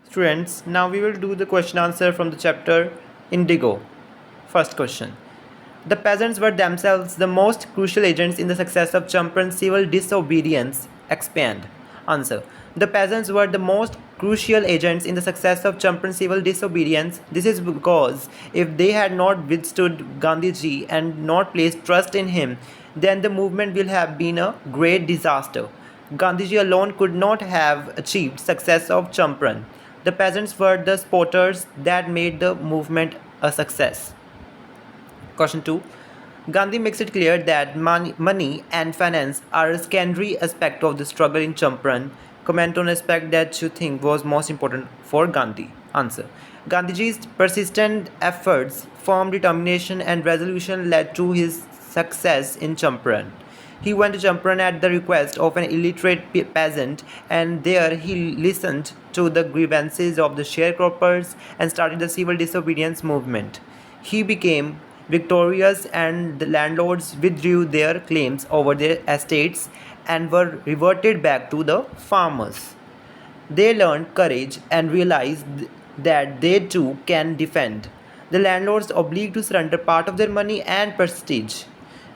Students, now we will do the question answer from the chapter Indigo. First question. The peasants were themselves the most crucial agents in the success of Champlain's civil disobedience. Expand. Answer. The peasants were the most crucial agents in the success of Champlain's civil disobedience. This is because if they had not withstood Gandhiji and not placed trust in him, then the movement will have been a great disaster. Gandhiji alone could not have achieved success of Champlain. The peasants were the supporters that made the movement a success. Question 2. Gandhi makes it clear that money and finance are a secondary aspect of the struggle in Champlain. Comment on aspect that you think was most important for Gandhi. Answer. Gandhiji's persistent efforts, firm determination and resolution led to his success in Champlain. He went to Champlain at the request of an illiterate peasant, and there he listened to the grievances of the sharecroppers and started the civil disobedience movement. He became victorious, and the landlords withdrew their claims over their estates and were reverted back to the farmers. They learned courage and realized that they too can defend. The landlords obliged to surrender part of their money and prestige.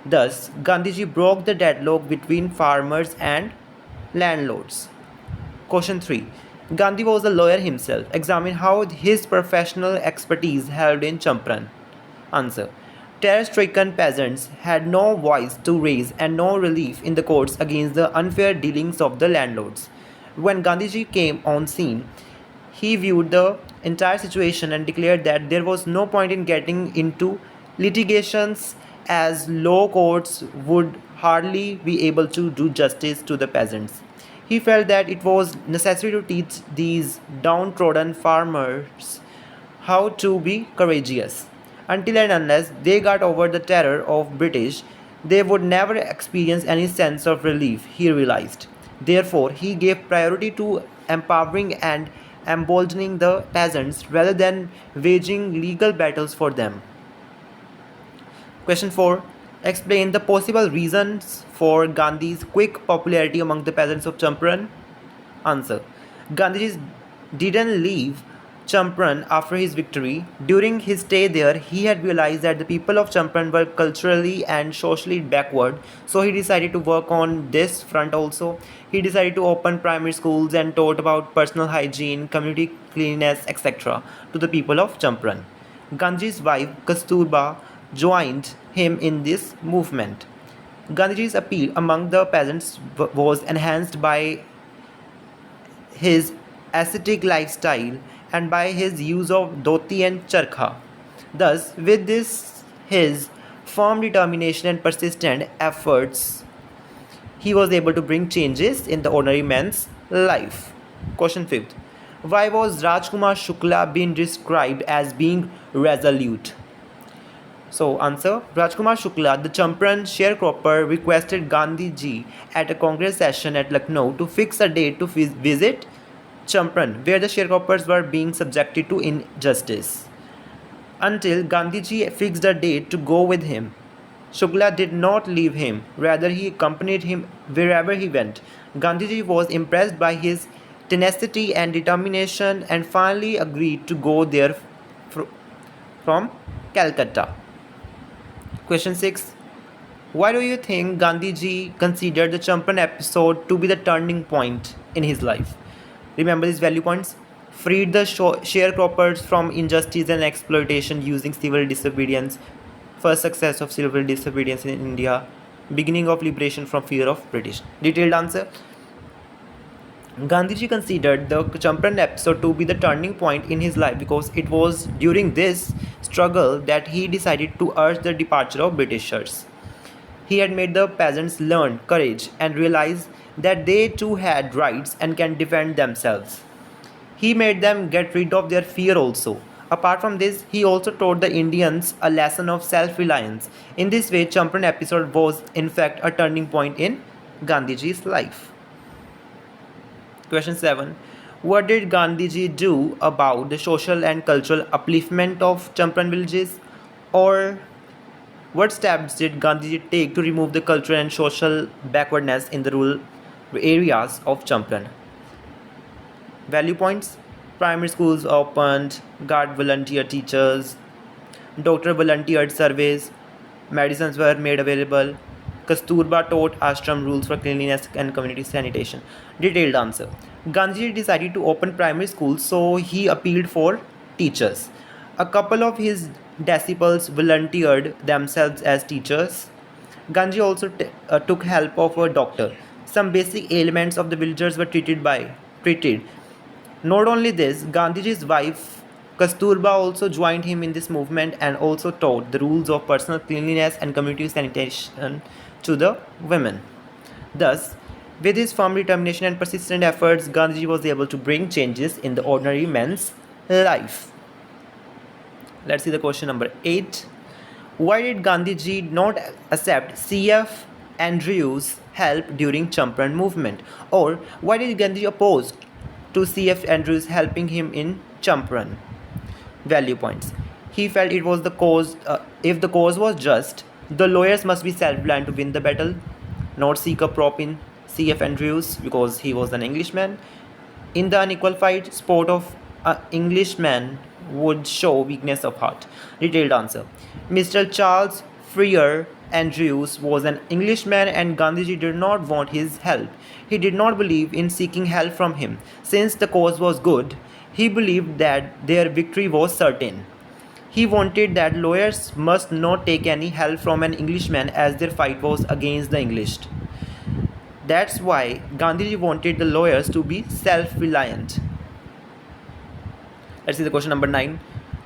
Thus, Gandhiji broke the deadlock between farmers and landlords. Question 3. Gandhi was a lawyer himself. Examine how his professional expertise helped in Champlain. Answer. Terror-stricken peasants had no voice to raise and no relief in the courts against the unfair dealings of the landlords. When Gandhiji came on scene, he viewed the entire situation and declared that there was no point in getting into litigations as law courts would hardly be able to do justice to the peasants. He felt that it was necessary to teach these downtrodden farmers how to be courageous. Until and unless they got over the terror of British, they would never experience any sense of relief, he realized. Therefore, he gave priority to empowering and emboldening the peasants rather than waging legal battles for them. Question 4. Explain the possible reasons for Gandhi's quick popularity among the peasants of Champlain. Answer. Gandhi didn't leave Champlain after his victory. During his stay there, he had realized that the people of Champlain were culturally and socially backward, so he decided to work on this front also. He decided to open primary schools and taught about personal hygiene, community cleanliness, etc. to the people of Champlain. Gandhi's wife, Kasturba, joined him in this movement. Gandhiji's appeal among the peasants was enhanced by his ascetic lifestyle and by his use of dhoti and charkha. Thus, with this his firm determination and persistent efforts, he was able to bring changes in the ordinary man's life. Question 5th. Why was Rajkumar Shukla being described as being resolute? So, answer. Rajkumar Shukla, the Champlain sharecropper, requested Gandhiji at a congress session at Lucknow to fix a date to visit Champlain, where the sharecroppers were being subjected to injustice. Until Gandhiji fixed a date to go with him, Shukla did not leave him, rather, he accompanied him wherever he went. Gandhiji was impressed by his tenacity and determination and finally agreed to go there from Calcutta. Question 6. Why do you think Gandhiji considered the Champlain episode to be the turning point in his life? Remember these value points. Freed the sharecroppers from injustice and exploitation using civil disobedience. First success of civil disobedience in India. Beginning of liberation from fear of British. Detailed answer. Gandhiji considered the Champlain episode to be the turning point in his life because it was during this struggle that he decided to urge the departure of Britishers. He had made the peasants learn courage and realize that they too had rights and can defend themselves. He made them get rid of their fear also. Apart from this, he also taught the Indians a lesson of self-reliance. In this way, Champlain episode was in fact a turning point in Gandhiji's life. Question 7. What did Gandhiji do about the social and cultural upliftment of Champlain villages? Or what steps did Gandhiji take to remove the cultural and social backwardness in the rural areas of Champlain? Value points. Primary schools opened, guard volunteer teachers, doctor volunteered surveys, medicines were made available. Kasturba taught ashram rules for cleanliness and community sanitation. Detailed answer. Gandhiji decided to open primary schools, so he appealed for teachers. A couple of his disciples volunteered themselves as teachers. Gandhi also took help of a doctor. Some basic ailments of the villagers were treated. Not only this, Gandhiji's wife Kasturba also joined him in this movement and also taught the rules of personal cleanliness and community sanitation to the women. Thus, with his firm determination and persistent efforts, Gandhiji was able to bring changes in the ordinary man's life. Let's see the question number 8. Why did Gandhiji not accept C.F. Andrews' help during Champlain movement? Or why did Gandhiji oppose to C.F. Andrews helping him in Champlain? Value points. He felt it was the cause. If the cause was just, the lawyers must be self-reliant to win the battle, not seek a prop in C.F. Andrews because he was an Englishman. In the unequal fight, sport of an Englishman would show weakness of heart. Detailed answer. Mr. Charles Freer Andrews was an Englishman and Gandhiji did not want his help. He did not believe in seeking help from him. Since the cause was good, he believed that their victory was certain. He wanted that lawyers must not take any help from an Englishman as their fight was against the English. That's why Gandhiji wanted the lawyers to be self-reliant. Let's see the question number 9.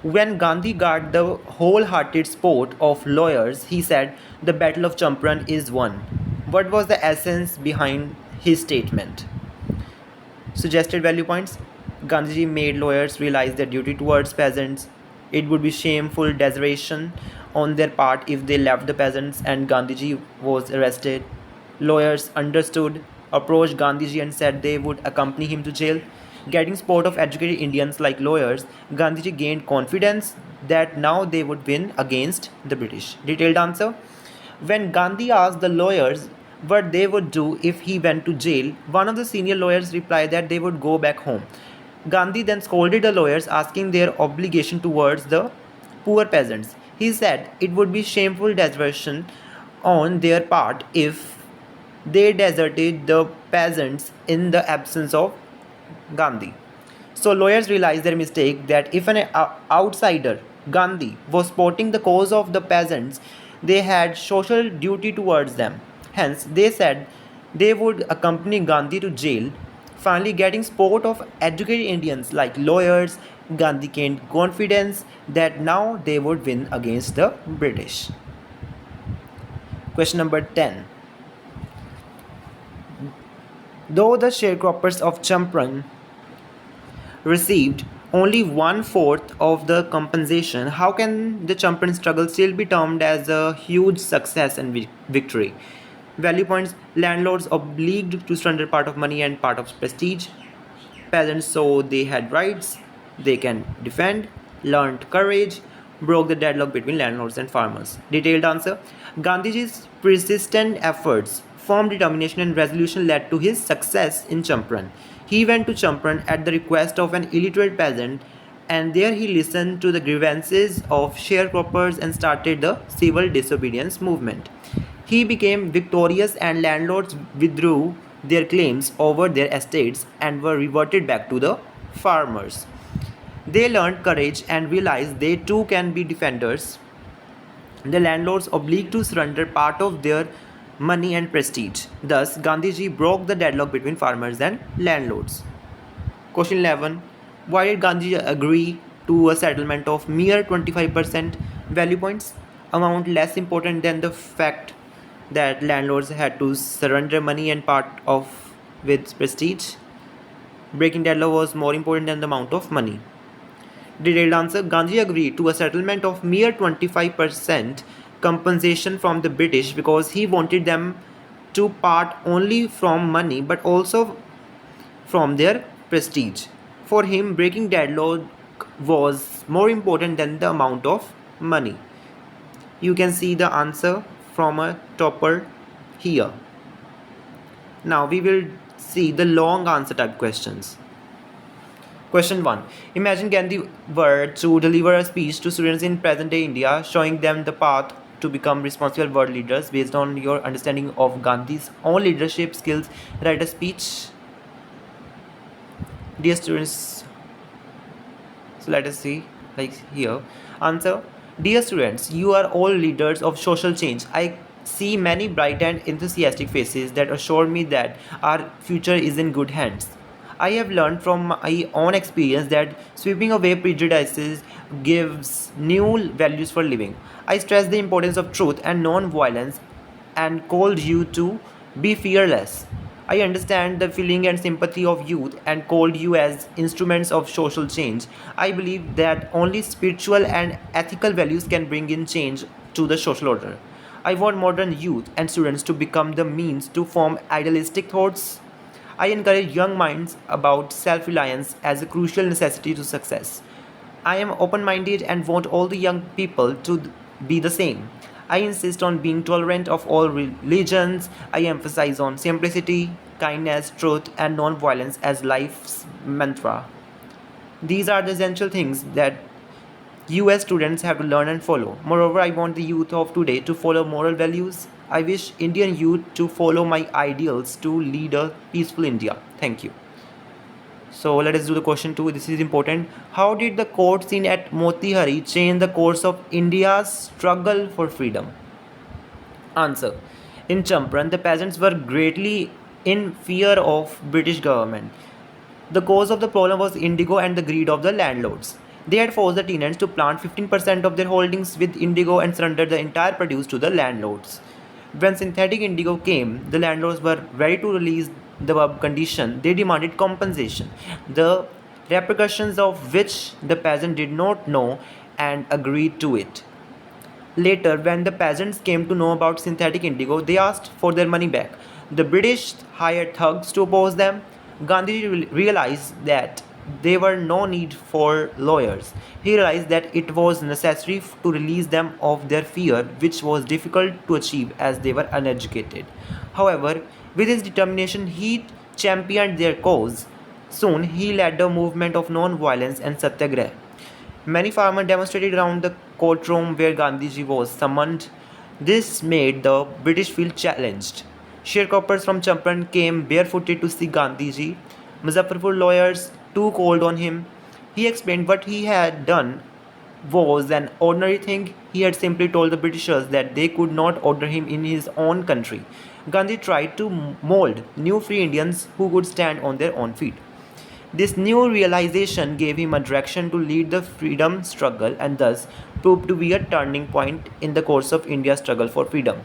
When Gandhi got the wholehearted support of lawyers, he said, "The Battle of Champlain is won." What was the essence behind his statement? Suggested value points. Gandhiji made lawyers realize their duty towards peasants. It would be shameful desertion on their part if they left the peasants and Gandhiji was arrested. Lawyers understood, approached Gandhiji and said they would accompany him to jail. Getting support of educated Indians like lawyers, Gandhiji gained confidence that now they would win against the British. Detailed answer. When Gandhi asked the lawyers what they would do if he went to jail, one of the senior lawyers replied that they would go back home. Gandhi then scolded the lawyers, asking their obligation towards the poor peasants. He said it would be shameful desertion on their part if they deserted the peasants in the absence of Gandhi. So lawyers realized their mistake that if an outsider, Gandhi, was supporting the cause of the peasants, they had social duty towards them. Hence, they said they would accompany Gandhi to jail. Finally, getting support of educated Indians like lawyers, Gandhi gained confidence that now they would win against the British. Question number 10. Though the sharecroppers of Champlain received only 1/4 of the compensation, how can the Champlain struggle still be termed as a huge success and victory? Value points. Landlords obliged to surrender part of money and part of prestige. Peasants saw they had rights, they can defend, learned courage, broke the deadlock between landlords and farmers. Detailed answer. Gandhiji's persistent efforts, firm determination and resolution led to his success in Champlain. He went to Champlain at the request of an illiterate peasant and there he listened to the grievances of sharecroppers and started the civil disobedience movement. He became victorious and landlords withdrew their claims over their estates and were reverted back to the farmers. They learned courage and realized they too can be defenders. The landlords obliged to surrender part of their money and prestige. Thus, Gandhiji broke the deadlock between farmers and landlords. Question 11. Why did Gandhiji agree to a settlement of mere 25%? Value points. Amount less important than the fact that landlords had to surrender money and part of with prestige. Breaking deadlock was more important than the amount of money. Detailed answer. Gandhi agreed to a settlement of mere 25% compensation from the British because he wanted them to part only from money but also from their prestige. For him, breaking deadlock was more important than the amount of money. You can see the answer from a topper here. Now we will see the long answer type questions. Question 1. Imagine Gandhi were to deliver a speech to students in present day India, showing them the path to become responsible world leaders based on your understanding of Gandhi's own leadership skills. Write a speech. Dear students, so let us see, like here. Answer. Dear students, you are all leaders of social change. I see many bright and enthusiastic faces that assure me that our future is in good hands. I have learned from my own experience that sweeping away prejudices gives new values for living. I stress the importance of truth and non-violence and called you to be fearless. I understand the feeling and sympathy of youth and called you as instruments of social change. I believe that only spiritual and ethical values can bring in change to the social order. I want modern youth and students to become the means to form idealistic thoughts. I encourage young minds about self reliance as a crucial necessity to success. I am open minded and want all the young people to be the same. I insist on being tolerant of all religions. I emphasize on simplicity, kindness, truth, and non-violence as life's mantra. These are the essential things that you as students have to learn and follow. Moreover, I want the youth of today to follow moral values. I wish Indian youth to follow my ideals to lead a peaceful India. Thank you. So let us do the question 2. This is important. How did the court scene at Moti change the course of India's struggle for freedom? Answer. In Champaran, the peasants were greatly in fear of British government. The cause of the problem was indigo and the greed of the landlords. They had forced the tenants to plant 15% of their holdings with indigo and surrender the entire produce to the landlords. When synthetic indigo came, the landlords were ready to release the condition. They demanded compensation, the repercussions of which the peasant did not know and agreed to it. Later, when the peasants came to know about synthetic indigo, they asked for their money back. The British hired thugs to oppose them. Gandhiji realized that there were no need for lawyers. He realized that it was necessary to release them of their fear, which was difficult to achieve as they were uneducated. However, with his determination, he championed their cause. Soon, he led a movement of non-violence and satyagraha. Many farmers demonstrated around the courtroom where Gandhiji was summoned. This made the British feel challenged. Sharecroppers from Champlain came barefooted to see Gandhiji. Muzaffarpur lawyers too called on him. He explained what he had done was an ordinary thing. He had simply told the Britishers that they could not order him in his own country. Gandhi tried to mold new free Indians who could stand on their own feet. This new realization gave him a direction to lead the freedom struggle and thus proved to be a turning point in the course of India's struggle for freedom.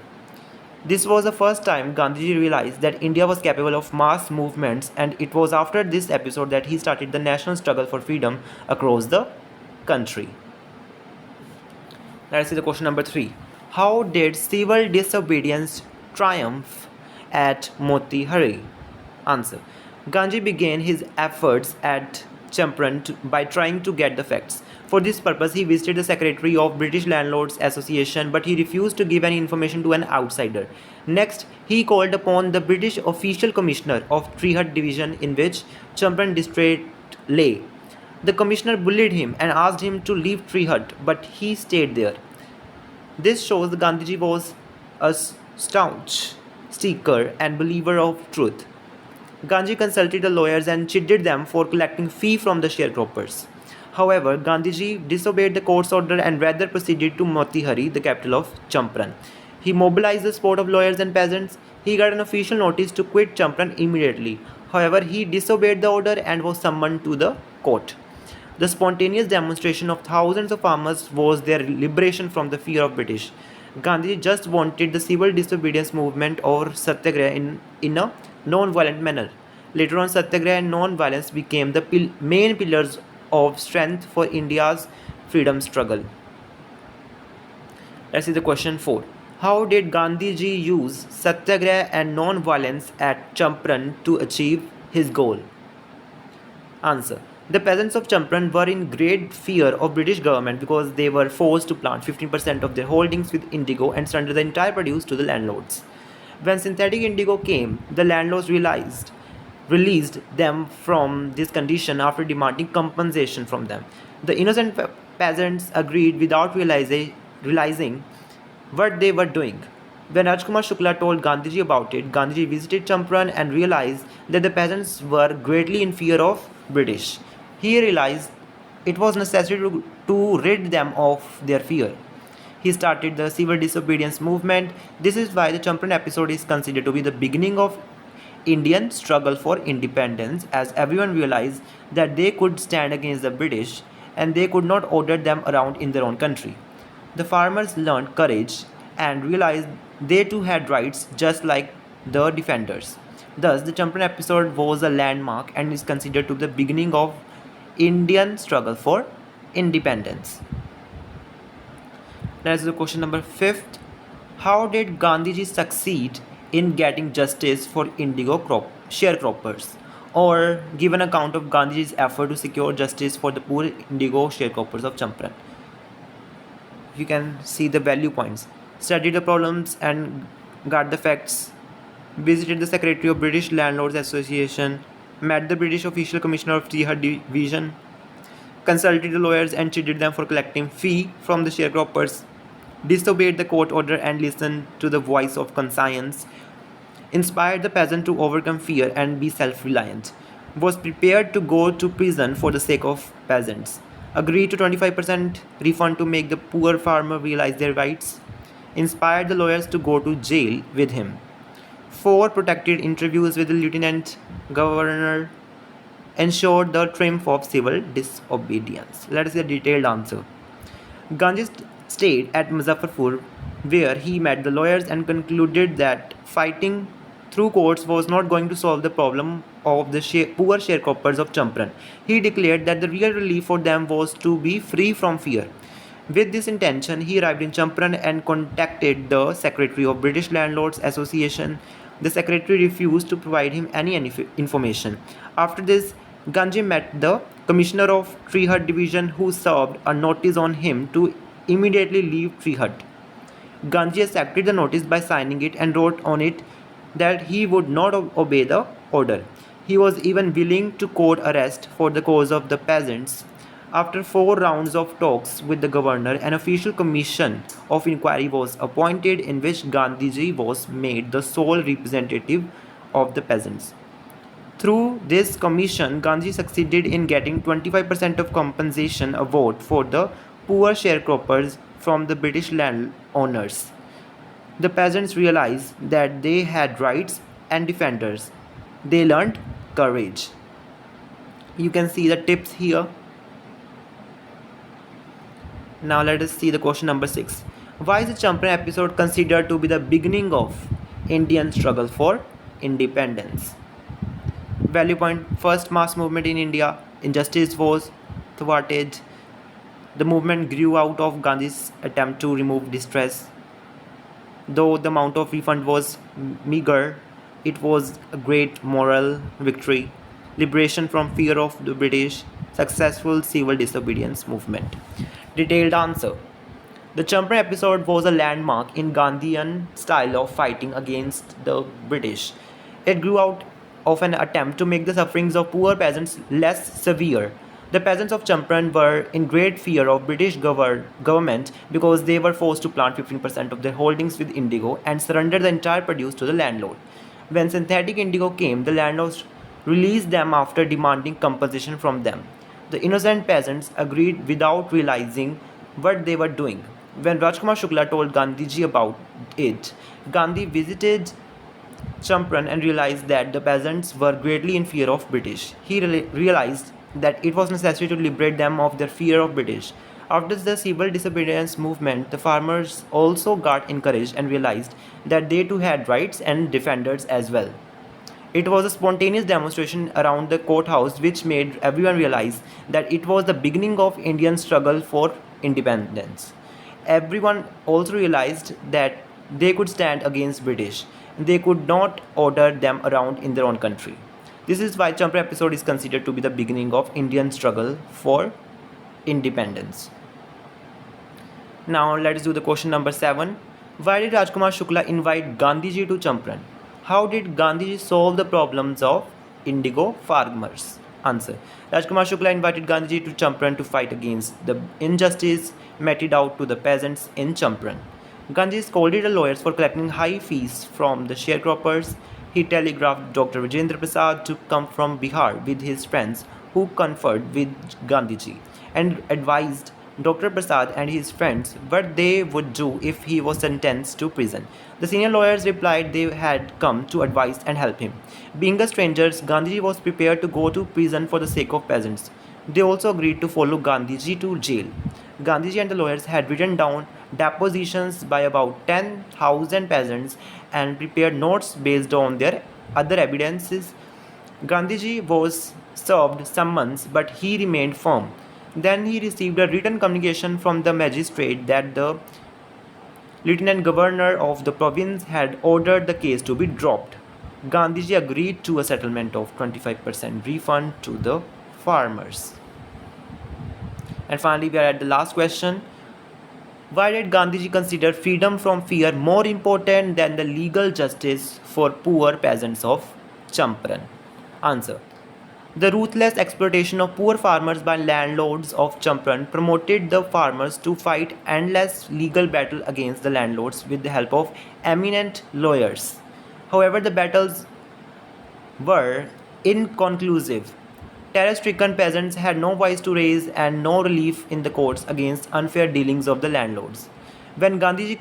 This was the first time Gandhiji realized that India was capable of mass movements, and it was after this episode that he started the national struggle for freedom across the country. Let's see the question number 3. How did civil disobedience triumph at Moti Answer. Gandhi began his efforts at Champlain by trying to get the facts. For this purpose, he visited the secretary of British Landlords Association, but he refused to give any information to an outsider. Next, he called upon the British official commissioner of Trihut division in which Champlain district lay. The commissioner bullied him and asked him to leave Trihut, but he stayed there. This shows that Gandhiji was a staunch seeker and believer of truth. Gandhi consulted the lawyers and chided them for collecting fee from the sharecroppers. However, Gandhiji disobeyed the court's order and rather proceeded to Motihari, the capital of Champaran. He mobilized the support of lawyers and peasants. He got an official notice to quit Champaran immediately. However, he disobeyed the order and was summoned to the court. The spontaneous demonstration of thousands of farmers was their liberation from the fear of British. Gandhi just wanted the civil disobedience movement or satyagraha in a non-violent manner. Later on, satyagraha and non-violence became the main pillars of strength for India's freedom struggle. Let's see the question 4. How did Gandhiji use satyagraha and non-violence at Champaran to achieve his goal? Answer. The peasants of Champaran were in great fear of British government because they were forced to plant 15% of their holdings with indigo and surrender the entire produce to the landlords. When synthetic indigo came, the landlords realized released them from this condition after demanding compensation from them. The innocent peasants agreed without realizing what they were doing. When Rajkumar Shukla told Gandhiji about it, Gandhiji visited Champaran and realized that the peasants were greatly in fear of British. He realized it was necessary to rid them of their fear. He started the civil disobedience movement. This is why the Champaran episode is considered to be the beginning of Indian struggle for independence, as everyone realized that they could stand against the British and they could not order them around in their own country. The farmers learned courage and realized they too had rights just like the defenders. Thus, the Champaran episode was a landmark and is considered to be the beginning of Indian struggle for independence. Let's do question number 5. How did Gandhiji succeed in getting justice for indigo sharecroppers? Or give an account of Gandhiji's effort to secure justice for the poor indigo sharecroppers of Champaran. You can see the value points. Studied the problems and got the facts. Visited the Secretary of British Landlords Association. Met the British Official Commissioner of Trihar Division. Consulted the lawyers and cheated them for collecting fee from the sharecroppers. Disobeyed the court order and listened to the voice of conscience. Inspired the peasant to overcome fear and be self-reliant. Was prepared to go to prison for the sake of peasants. Agreed to 25% refund to make the poor farmer realize their rights. Inspired the lawyers to go to jail with him. 4 protected interviews with the lieutenant governor. Ensured the triumph of civil disobedience. Let us see a detailed answer. Gandhi stayed at Muzaffarpur, where he met the lawyers and concluded that fighting through courts was not going to solve the problem of the poor sharecroppers of Champaran. He declared that the real relief for them was to be free from fear. With this intention, he arrived in Champaran and contacted the Secretary of British Landlords Association. The secretary refused to provide him any information. After this, Gandhi met the Commissioner of Trihar Division, who served a notice on him to immediately leave Trihar. Gandhi accepted the notice by signing it and wrote on it that he would not obey the order. He was even willing to court arrest for the cause of the peasants. After 4 rounds of talks with the governor, an official commission of inquiry was appointed in which Gandhiji was made the sole representative of the peasants. Through this commission, Gandhi succeeded in getting 25% of compensation award for the poor sharecroppers from the British landowners. The peasants realized that they had rights and defenders. They learned courage. You can see the tips here. Now let us see the question number 6. Why is the Champaran episode considered to be the beginning of Indian struggle for independence? Value point: first mass movement in India, injustice was thwarted. The movement grew out of Gandhi's attempt to remove distress. Though the amount of refund was meager, it was a great moral victory. Liberation from fear of the British, successful civil disobedience movement. Detailed answer. The Champaran episode was a landmark in Gandhian style of fighting against the British. It grew out of an attempt to make the sufferings of poor peasants less severe. The peasants of Champaran were in great fear of British government because they were forced to plant 15% of their holdings with indigo and surrender the entire produce to the landlord. When synthetic indigo came, the landlords released them after demanding compensation from them. The innocent peasants agreed without realizing what they were doing. When Rajkumar Shukla told Gandhiji about it, Gandhi visited Champaran and realized that the peasants were greatly in fear of British. He realized that it was necessary to liberate them of their fear of British. After the civil disobedience movement, the farmers also got encouraged and realized that they too had rights and defenders as well. It was a spontaneous demonstration around the courthouse which made everyone realize that it was the beginning of Indian struggle for independence. Everyone also realized that they could stand against British. They could not order them around in their own country. This is why Champaran episode is considered to be the beginning of Indian struggle for independence. Now let us do the question number 7. Why did Rajkumar Shukla invite Gandhiji to Champaran? How did Gandhiji solve the problems of Indigo farmers? Answer. Rajkumar Shukla invited Gandhiji to Champlain to fight against the injustice meted out to the peasants in Champlain. Gandhi scolded the lawyers for collecting high fees from the sharecroppers. He telegraphed Dr. Vijayendra Prasad to come from Bihar with his friends who conferred with Gandhiji and advised Dr. Prasad and his friends what they would do if he was sentenced to prison. The senior lawyers replied they had come to advise and help him. Being a stranger, Gandhiji was prepared to go to prison for the sake of peasants. They also agreed to follow Gandhiji to jail. Gandhiji and the lawyers had written down depositions by about 10,000 peasants and prepared notes based on their other evidences. Gandhiji was served summons, but he remained firm. Then he received a written communication from the magistrate that the lieutenant governor of the province had ordered the case to be dropped. Gandhiji agreed to a settlement of 25% refund to the farmers. And finally, we are at the last question. Why did Gandhiji consider freedom from fear more important than the legal justice for poor peasants of Champlain? Answer. The ruthless exploitation of poor farmers by landlords of Champlain promoted the farmers to fight endless legal battle against the landlords with the help of eminent lawyers. However, the battles were inconclusive. Terror-stricken peasants had no voice to raise and no relief in the courts against unfair dealings of the landlords. When Gandhiji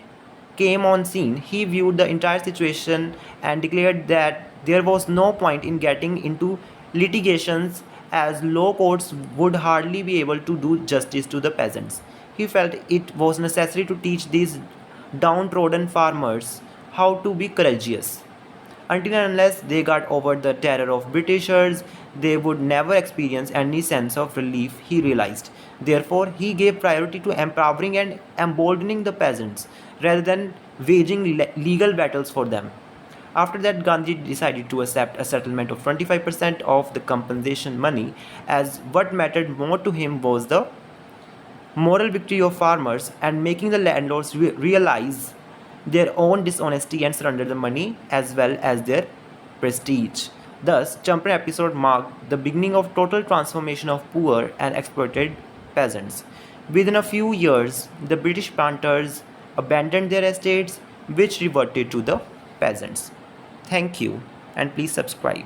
came on scene, he viewed the entire situation and declared that there was no point in getting into litigations as law courts would hardly be able to do justice to the peasants. He felt it was necessary to teach these downtrodden farmers how to be courageous. Until and unless they got over the terror of Britishers, they would never experience any sense of relief, he realized. Therefore, he gave priority to empowering and emboldening the peasants rather than waging legal battles for them. After that, Gandhi decided to accept a settlement of 25% of the compensation money, as what mattered more to him was the moral victory of farmers and making the landlords realize their own dishonesty and surrender the money as well as their prestige. Thus, Champlain episode marked the beginning of total transformation of poor and exploited peasants. Within a few years, the British planters abandoned their estates, which reverted to the peasants. Thank you, and please subscribe.